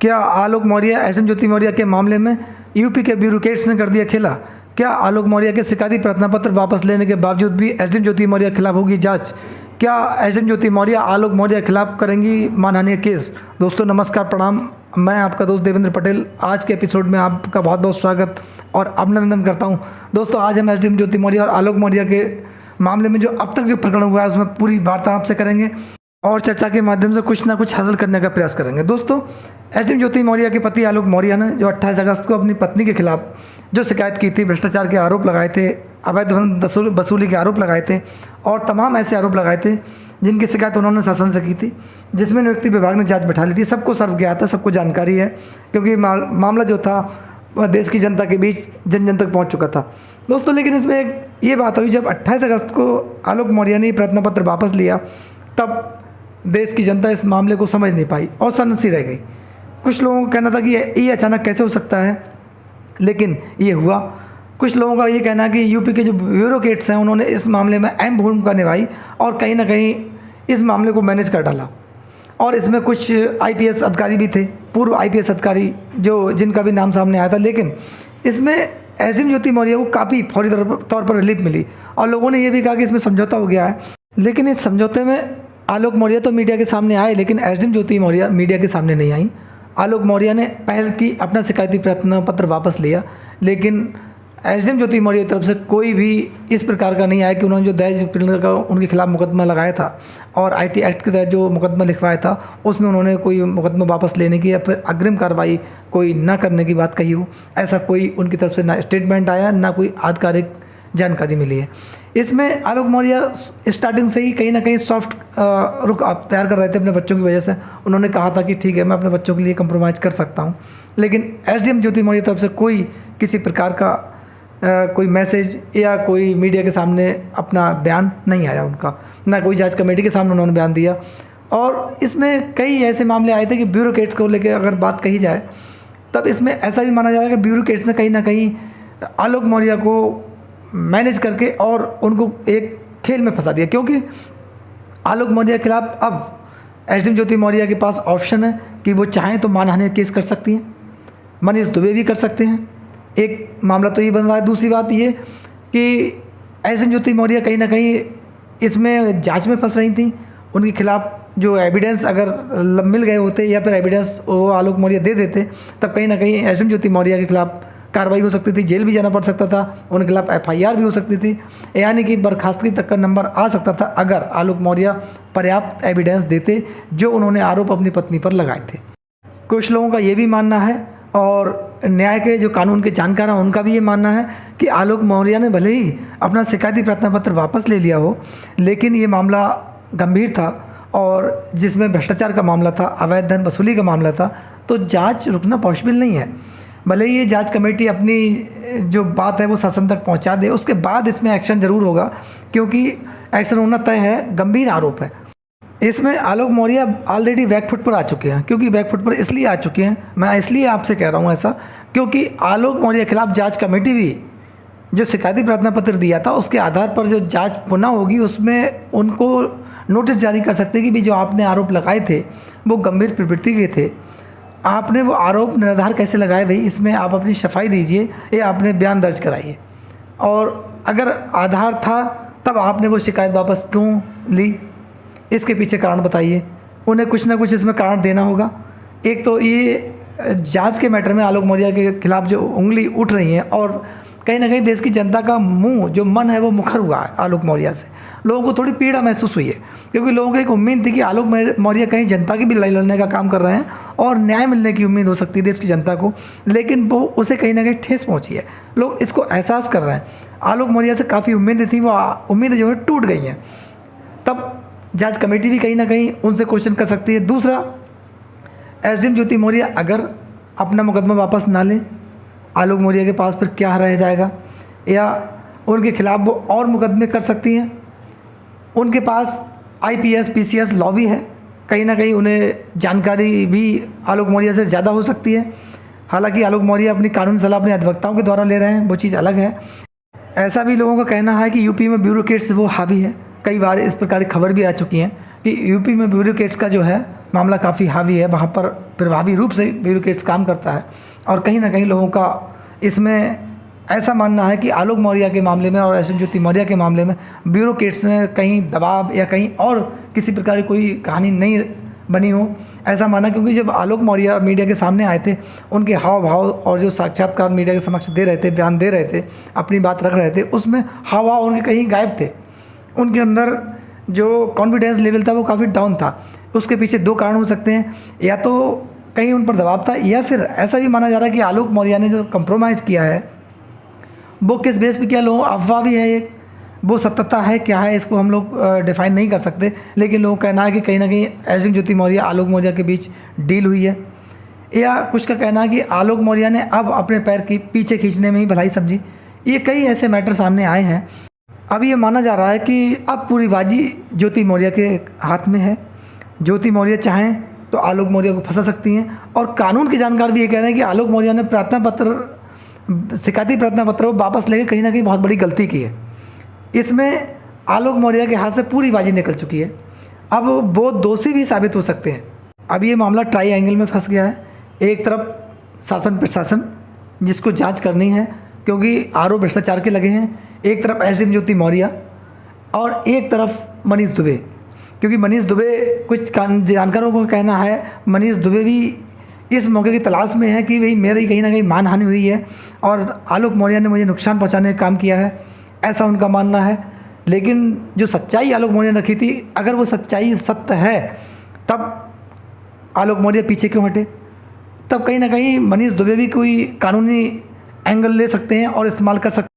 क्या आलोक मौर्य एसएम ज्योति मौर्य के मामले में यूपी के ब्यूरोक्रेट्स ने कर दिया खेला? क्या आलोक मौर्य के शिकायती प्रार्थना पत्र वापस लेने के बावजूद भी एसएम ज्योति मौर्य खिलाफ होगी जांच? क्या एसएम ज्योति मौर्य आलोक मौर्य खिलाफ करेंगी मानहानि केस? दोस्तों नमस्कार, प्रणाम। मैं आपका दोस्त देवेंद्र पटेल। आज के एपिसोड में आपका बहुत बहुत स्वागत और अभिनंदन करता हूं। दोस्तों आज हम एसएम ज्योति मौर्य और आलोक मौर्य के मामले में जो अब तक जो प्रकरण हुआ है उसमें पूरी वार्ता आपसे करेंगे और चर्चा के माध्यम से कुछ ना कुछ हासिल करने का प्रयास करेंगे। दोस्तों एसएम ज्योति मौर्य के पति आलोक मौर्य ने जो 28 अगस्त को अपनी पत्नी के खिलाफ जो शिकायत की थी, भ्रष्टाचार के आरोप लगाए थे, अवैध धन वसूली के आरोप लगाए थे और तमाम ऐसे आरोप लगाए थे जिनकी शिकायत उन्होंने शासन से की थी, जिसमें नियुक्ति विभाग ने जांच बैठा ली थी। सबको सर्व किया था, सबको जानकारी है, क्योंकि मामला जो था वह देश की जनता के बीच जन जन तक पहुंच चुका था। दोस्तों लेकिन इसमें एक ये बात हुई, जब 28 अगस्त को आलोक मौर्य ने प्रार्थना पत्र वापस लिया तब देश की जनता इस मामले को समझ नहीं पाई और सन्नसी रह गई। कुछ लोगों का कहना था कि ये अचानक कैसे हो सकता है, लेकिन ये हुआ। कुछ लोगों का ये कहना है कि यूपी के जो ब्यूरोक्रेट्स हैं उन्होंने इस मामले में अहम भूमिका निभाई और कहीं ना कहीं इस मामले को मैनेज कर डाला। और इसमें कुछ आईपीएस अधिकारी भी थे, पूर्व आईपीएस अधिकारी जिनका भी नाम सामने आया था। लेकिन इसमें एसएम ज्योति मौर्य को काफ़ी फौरी तौर पर रिलीफ मिली और लोगों ने ये भी कहा कि इसमें समझौता हो गया है। लेकिन इस समझौते में आलोक मौर्य तो मीडिया के सामने आए, लेकिन एसएम ज्योति मौर्य मीडिया के सामने नहीं आई। आलोक मौर्य ने पहल की, अपना शिकायती प्रार्थना पत्र वापस लिया, लेकिन एसएम ज्योति मौर्य की तरफ से कोई भी इस प्रकार का नहीं आया कि उन्होंने जो दहेज उत्पीड़न का उनके खिलाफ मुकदमा लगाया था और आईटी एक्ट के तहत जो मुकदमा लिखवाया था उसमें उन्होंने कोई मुकदमा वापस लेने की या फिर अग्रिम कार्रवाई कोई ना करने की बात कही हो। ऐसा कोई उनकी तरफ से ना स्टेटमेंट आया, ना कोई आधिकारिक जानकारी मिली है। इसमें आलोक मौर्य स्टार्टिंग से ही कहीं ना कहीं सॉफ्ट रुख तैयार कर रहे थे अपने बच्चों की वजह से। उन्होंने कहा था कि ठीक है, मैं अपने बच्चों के लिए कंप्रोमाइज़ कर सकता हूं। लेकिन एसडीएम ज्योति मौर्य की तरफ से कोई किसी प्रकार का कोई मैसेज या कोई मीडिया के सामने अपना बयान नहीं आया उनका, ना कोई जांच कमेटी के सामने उन्होंने बयान दिया। और इसमें कई ऐसे मामले आए थे कि ब्यूरोक्रेट्स को लेकर अगर बात कही जाए तब इसमें ऐसा भी माना जा रहा है कि ब्यूरोक्रेट्स ने कहीं ना कहीं आलोक मौर्य को मैनेज करके और उनको एक खेल में फंसा दिया, क्योंकि आलोक मौर्य के खिलाफ अब एसडीएम ज्योति मौर्य के पास ऑप्शन है कि वो चाहें तो मानहानि केस कर सकती हैं, मनीष दुबे भी कर सकते हैं। एक मामला तो ये बन रहा है। दूसरी बात ये कि एसएम ज्योति मौर्य कहीं ना कहीं इसमें जांच में फंस रही थी। उनके खिलाफ जो एविडेंस अगर मिल गए होते या फिर एविडेंस वो आलोक मौर्य दे देते तब कहीं ना कहीं एसएम ज्योति मौर्य के खिलाफ कार्रवाई हो सकती थी, जेल भी जाना पड़ सकता था, उनके खिलाफ एफआईआर भी हो सकती थी, यानी कि बर्खास्तगी तक का नंबर आ सकता था अगर आलोक मौर्य पर्याप्त एविडेंस देते जो उन्होंने आरोप अपनी पत्नी पर लगाए थे। कुछ लोगों का ये भी मानना है और न्याय के जो कानून के जानकार हैं उनका भी ये मानना है कि आलोक मौर्य ने भले ही अपना शिकायती प्रार्थना पत्र वापस ले लिया हो, लेकिन ये मामला गंभीर था और जिसमें भ्रष्टाचार का मामला था, अवैध धन वसूली का मामला था, तो जांच रुकना पॉसिबल नहीं है। भले ही ये जांच कमेटी अपनी जो बात है वो शासन तक पहुंचा दे, उसके बाद इसमें एक्शन ज़रूर होगा, क्योंकि एक्शन होना तय है, गंभीर आरोप है। इसमें आलोक मौर्य ऑलरेडी बैकफुट पर आ चुके हैं। क्योंकि बैकफुट पर इसलिए आ चुके हैं, मैं इसलिए आपसे कह रहा हूँ ऐसा, क्योंकि आलोक मौर्य के खिलाफ जांच कमेटी भी जो शिकायती प्रार्थना पत्र दिया था उसके आधार पर जो जांच पुनः होगी उसमें उनको नोटिस जारी कर सकते हैं कि भी जो आपने आरोप लगाए थे वो गंभीर प्रवृत्ति के थे, आपने वो आरोप निराधार कैसे लगाए भाई, इसमें आप अपनी सफाई दीजिए या आपने बयान दर्ज कराइए। और अगर आधार था तब आपने वो शिकायत वापस क्यों ली, इसके पीछे कारण बताइए। उन्हें कुछ ना कुछ इसमें कारण देना होगा। एक तो ये जांच के मैटर में आलोक मौर्य के खिलाफ जो उंगली उठ रही है और कहीं ना कहीं देश की जनता का मुंह जो मन है वो मुखर हुआ है आलोक मौर्य से। लोगों को थोड़ी पीड़ा महसूस हुई है, क्योंकि लोगों को एक उम्मीद थी कि आलोक मौर्य कहीं जनता की भी लड़ाई लड़ने का काम कर रहे हैं और न्याय मिलने की उम्मीद हो सकती है देश की जनता को, लेकिन वो उसे कहीं ना कहीं ठेस पहुँची है। लोग इसको एहसास कर रहे हैं। आलोक मौर्य से काफ़ी उम्मीदें थी, वो उम्मीदें जो है टूट गई हैं। तब जांच कमेटी भी कहीं ना कहीं उनसे क्वेश्चन कर सकती है। दूसरा, एसडीएम ज्योति मौर्य अगर अपना मुकदमा वापस ना ले, आलोक मौर्य के पास फिर क्या रह जाएगा, या उनके खिलाफ वो और मुकदमे कर सकती हैं। उनके पास आईपीएस पीसीएस लॉ भी है, कहीं ना कहीं उन्हें जानकारी भी आलोक मौर्य से ज़्यादा हो सकती है। हालांकि आलोक मौर्य अपनी कानून सलाह अपने अधिवक्ताओं के द्वारा ले रहे हैं, वो चीज़ अलग है। ऐसा भी लोगों का कहना है कि यूपी में ब्यूरोक्रेट्स वो हावी है। कई बार इस प्रकार की खबर भी आ चुकी हैं कि यूपी में ब्यूरोक्रेट्स का जो है मामला काफ़ी हावी है, वहाँ पर प्रभावी रूप से ब्यूरोक्रेट्स काम करता है। और कहीं ना कहीं लोगों का इसमें ऐसा मानना है कि आलोक मौर्य के मामले में और एस एम ज्योति मौर्य के मामले में ब्यूरोक्रेट्स ने कहीं दबाव या कहीं और किसी प्रकार की कोई कहानी नहीं बनी हो, ऐसा माना। क्योंकि जब आलोक मौर्य मीडिया के सामने आए थे, उनके हाव भाव और जो साक्षात्कार मीडिया के समक्ष दे रहे थे, बयान दे रहे थे, अपनी बात रख रहे थे, उसमें हाव भाव उनके कहीं गायब थे। उनके अंदर जो कॉन्फिडेंस लेवल था वो काफ़ी डाउन था। उसके पीछे दो कारण हो सकते हैं, या तो कहीं उन पर दबाव था, या फिर ऐसा भी माना जा रहा है कि आलोक मौर्य ने जो कंप्रोमाइज़ किया है वो किस बेस पे किया, लोगों अफवाह भी है, एक वो सत्यता है क्या है इसको हम लोग डिफाइन नहीं कर सकते। लेकिन लोगों का कहना है कि कहीं ना कहीं एस एम ज्योति मौर्य आलोक मौर्य के बीच डील हुई है, या कुछ का कहना है कि आलोक मौर्य ने अब अपने पैर की पीछे खींचने में ही भलाई समझी। ये कई ऐसे मैटर सामने आए हैं। अब ये माना जा रहा है कि अब पूरी बाजी ज्योति मौर्य के हाथ में है। ज्योति मौर्य चाहें तो आलोक मौर्य को फंसा सकती हैं। और कानून के जानकार भी ये कह रहे हैं कि आलोक मौर्य ने प्रार्थना पत्र, शिकायती प्रार्थना पत्र को वापस लेकर कहीं ना कहीं बहुत बड़ी गलती की है। इसमें आलोक मौर्य के हाथ से पूरी बाजी निकल चुकी है। अब वो दोषी भी साबित हो सकते हैं। अब ये मामला ट्राई एंगल में फंस गया है। एक तरफ शासन प्रशासन जिसको जांच करनी है क्योंकि आरोप भ्रष्टाचार के लगे हैं, एक तरफ एस एम ज्योति मौर्य और एक तरफ मनीष दुबे। क्योंकि मनीष दुबे, कुछ जानकारों को कहना है मनीष दुबे भी इस मौके की तलाश में है कि भाई मेरी कहीं ना कहीं मानहानि हुई है और आलोक मौर्य ने मुझे नुकसान पहुंचाने का काम किया है, ऐसा उनका मानना है। लेकिन जो सच्चाई आलोक मौर्य ने रखी थी, अगर वो सच्चाई सत्य है तब आलोक मौर्य पीछे क्यों हटे? तब कहीं ना कहीं मनीष दुबे भी कोई कानूनी एंगल ले सकते हैं और इस्तेमाल कर सकते हैं।